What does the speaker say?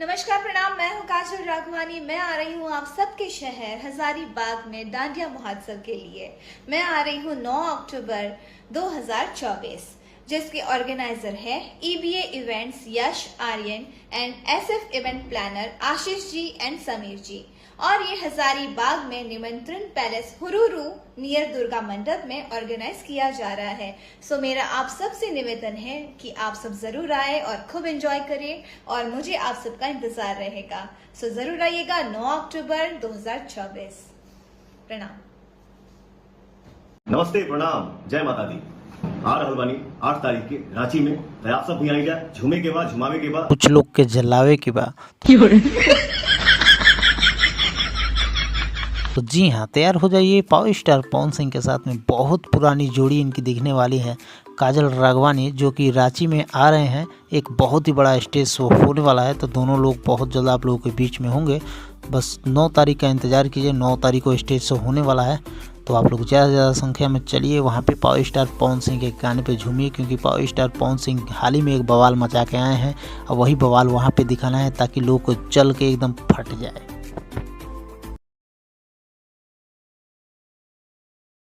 नमस्कार प्रणाम, मैं हूँ काजल राघवानी। मैं आ रही हूँ आप सबके शहर हजारीबाग में डांडिया महोत्सव के लिए। मैं आ रही हूँ 9 अक्टूबर 2024, जिसके ऑर्गेनाइजर है EBA events Yash Aryan and SF event planner Ashish ji and Sameer ji. और ये हजारीबाग में निमंत्रण पैलेस हुरुरू नियर दुर्गा मंडप में ऑर्गेनाइज किया जा रहा है। सो मेरा आप सबसे निवेदन है कि आप सब जरूर आए और खूब एंजॉय करें और मुझे आप सबका इंतजार रहेगा। सो जरूर आइएगा 9 अक्टूबर 2024। प्रणाम। नमस्ते, प्रणाम, जय माता दी। आ रहल बानी 8 तारीख के रांची में, तो आप सब भी आई जा। झूमे के बाद, झुमावे के बाद, कुछ लोग के जलावे के बाद तो जी हाँ, तैयार हो जाइए पावर स्टार पवन सिंह के साथ में। बहुत पुरानी जोड़ी इनकी दिखने वाली है, काजल राघवानी, जो कि रांची में आ रहे हैं। एक बहुत ही बड़ा स्टेज शो होने वाला है, तो दोनों लोग बहुत जल्द आप लोगों के बीच में होंगे। बस 9 तारीख का इंतज़ार कीजिए। 9 तारीख को स्टेज शो होने वाला है, तो आप लोग ज़्यादा से ज़्यादा संख्या में चलिए वहाँ पे पावर स्टार पवन सिंह के गाने पे झूमिए, क्योंकि पावर स्टार पवन सिंह हाल ही में एक बवाल मचा के आए हैं और वही बवाल वहाँ पे दिखाना है, ताकि लोग को चल के एकदम फट जाए।